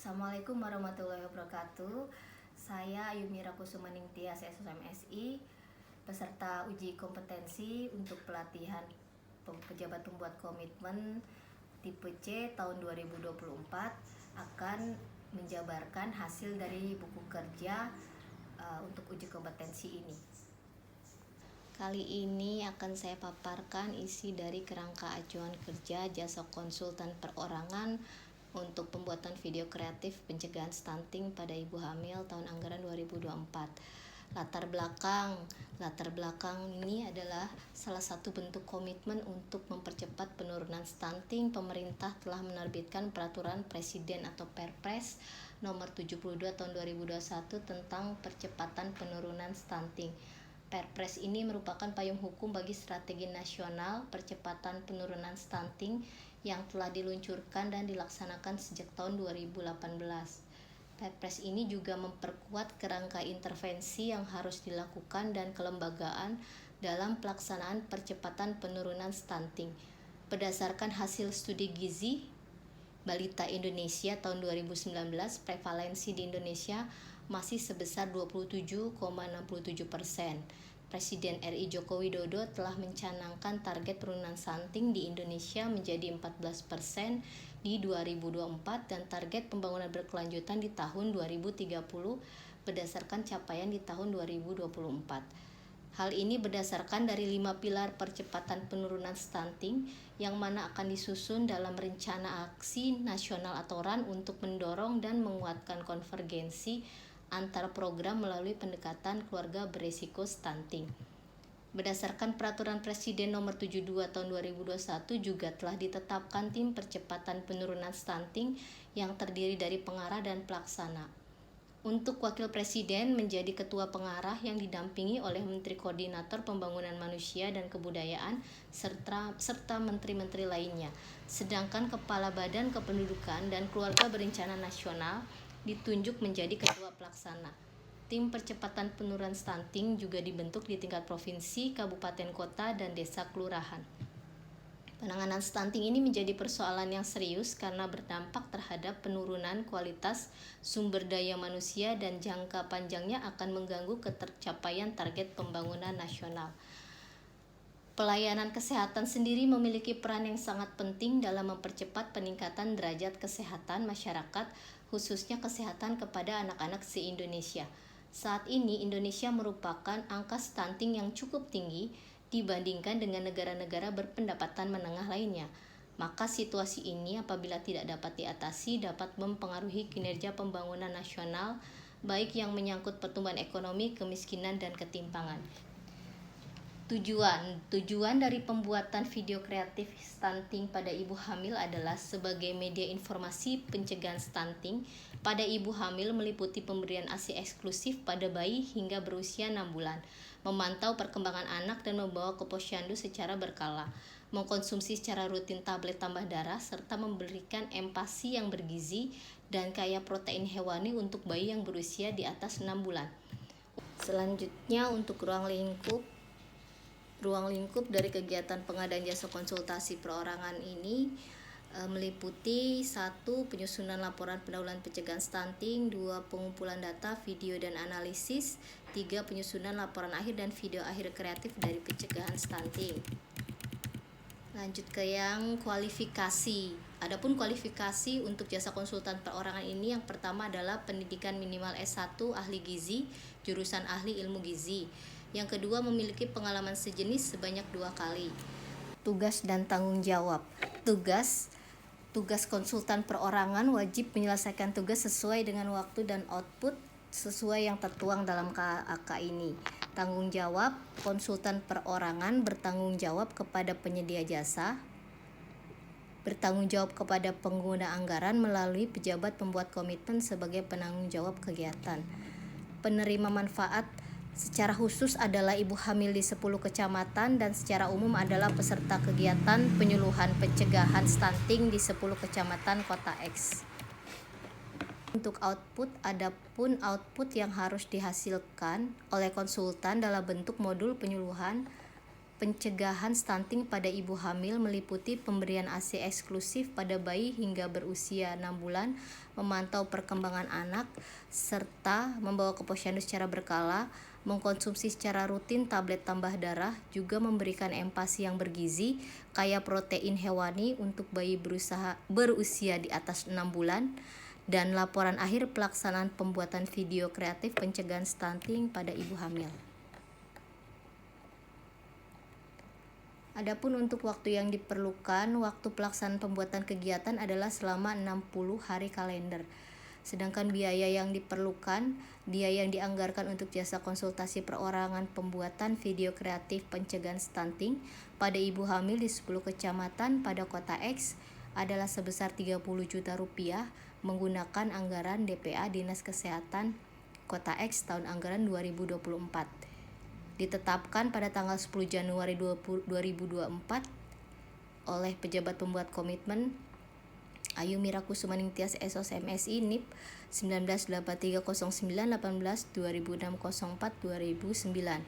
Assalamualaikum warahmatullahi wabarakatuh. Saya Yumira Kusumaningtyas SMSI, peserta uji kompetensi untuk pelatihan pejabat pembuat komitmen tipe C tahun 2024 akan menjabarkan hasil dari buku kerja untuk uji kompetensi ini. Kali ini akan saya paparkan isi dari kerangka acuan kerja jasa konsultan perorangan untuk pembuatan video kreatif pencegahan stunting pada ibu hamil tahun anggaran 2024. Latar belakang ini adalah salah satu bentuk komitmen untuk mempercepat penurunan stunting. Pemerintah telah menerbitkan peraturan presiden atau Perpres nomor 72 tahun 2021 tentang percepatan penurunan stunting. Perpres ini merupakan payung hukum bagi strategi nasional percepatan penurunan stunting yang telah diluncurkan dan dilaksanakan sejak tahun 2018. Perpres ini juga memperkuat kerangka intervensi yang harus dilakukan dan kelembagaan dalam pelaksanaan percepatan penurunan stunting. Berdasarkan hasil studi gizi balita Indonesia tahun 2019, prevalensi di Indonesia masih sebesar 27,67%. Presiden RI Joko Widodo telah mencanangkan target penurunan stunting di Indonesia menjadi 14% di 2024 dan target pembangunan berkelanjutan di tahun 2030 berdasarkan capaian di tahun 2024. Hal ini berdasarkan dari 5 pilar percepatan penurunan stunting yang mana akan disusun dalam rencana aksi nasional atau RAN untuk mendorong dan menguatkan konvergensi antar program melalui pendekatan keluarga beresiko stunting. Berdasarkan peraturan Presiden nomor 72 tahun 2021 juga telah ditetapkan tim percepatan penurunan stunting yang terdiri dari pengarah dan pelaksana. Untuk Wakil Presiden menjadi ketua pengarah yang didampingi oleh Menteri Koordinator Pembangunan Manusia dan Kebudayaan serta menteri-menteri lainnya. Sedangkan Kepala Badan Kependudukan dan Keluarga Berencana Nasional ditunjuk menjadi ketua pelaksana. Tim percepatan penurunan stunting juga dibentuk di tingkat provinsi, kabupaten kota, dan desa kelurahan. Penanganan stunting ini menjadi persoalan yang serius karena berdampak terhadap penurunan kualitas sumber daya manusia dan jangka panjangnya akan mengganggu ketercapaian target pembangunan nasional. Pelayanan kesehatan sendiri memiliki peran yang sangat penting dalam mempercepat peningkatan derajat kesehatan masyarakat, khususnya kesehatan kepada anak-anak se-Indonesia. Saat ini Indonesia merupakan angka stunting yang cukup tinggi dibandingkan dengan negara-negara berpendapatan menengah lainnya. Maka situasi ini apabila tidak dapat diatasi dapat mempengaruhi kinerja pembangunan nasional, baik yang menyangkut pertumbuhan ekonomi, kemiskinan, dan ketimpangan. Tujuan dari pembuatan video kreatif stunting pada ibu hamil adalah sebagai media informasi pencegahan stunting pada ibu hamil meliputi pemberian ASI eksklusif pada bayi hingga berusia 6 bulan, memantau perkembangan anak dan membawa ke posyandu secara berkala, mengkonsumsi secara rutin tablet tambah darah, serta memberikan empasi yang bergizi dan kaya protein hewani untuk bayi yang berusia di atas 6 bulan. Selanjutnya untuk ruang lingkup dari kegiatan pengadaan jasa konsultasi perorangan ini meliputi 1. Penyusunan laporan pendahuluan pencegahan stunting, 2. Pengumpulan data, video dan analisis, 3. Penyusunan laporan akhir dan video akhir kreatif dari pencegahan stunting. Lanjut ke yang kualifikasi. Adapun kualifikasi untuk jasa konsultan perorangan ini yang pertama adalah pendidikan minimal S1 ahli gizi, jurusan ahli ilmu gizi. Yang kedua memiliki pengalaman sejenis sebanyak 2 kali. Tugas dan tanggung jawab. Tugas konsultan perorangan wajib menyelesaikan tugas sesuai dengan waktu dan output sesuai yang tertuang dalam KAK ini. Tanggung jawab, konsultan perorangan bertanggung jawab kepada penyedia jasa, bertanggung jawab kepada pengguna anggaran melalui pejabat pembuat komitmen sebagai penanggung jawab kegiatan. Penerima manfaat secara khusus adalah ibu hamil di 10 kecamatan dan secara umum adalah peserta kegiatan penyuluhan pencegahan stunting di 10 kecamatan kota X. Untuk output, adapun output yang harus dihasilkan oleh konsultan dalam bentuk modul penyuluhan pencegahan stunting pada ibu hamil meliputi pemberian ASI eksklusif pada bayi hingga berusia 6 bulan, memantau perkembangan anak, serta membawa ke posyandu secara berkala, mengkonsumsi secara rutin tablet tambah darah, juga memberikan empasi yang bergizi, kaya protein hewani untuk bayi berusia di atas 6 bulan, dan laporan akhir pelaksanaan pembuatan video kreatif pencegahan stunting pada ibu hamil. Adapun untuk waktu yang diperlukan, waktu pelaksanaan pembuatan kegiatan adalah selama 60 hari kalender. Sedangkan biaya yang diperlukan, biaya yang dianggarkan untuk jasa konsultasi perorangan pembuatan video kreatif pencegahan stunting pada ibu hamil di 10 kecamatan pada kota X adalah sebesar 30 juta rupiah menggunakan anggaran DPA Dinas Kesehatan Kota X tahun anggaran 2024. Ditetapkan pada tanggal 10 Januari 2024 oleh pejabat pembuat komitmen Ayu Mirakusuma Ningtyas SOS MSI NIP 19830918 200604 2009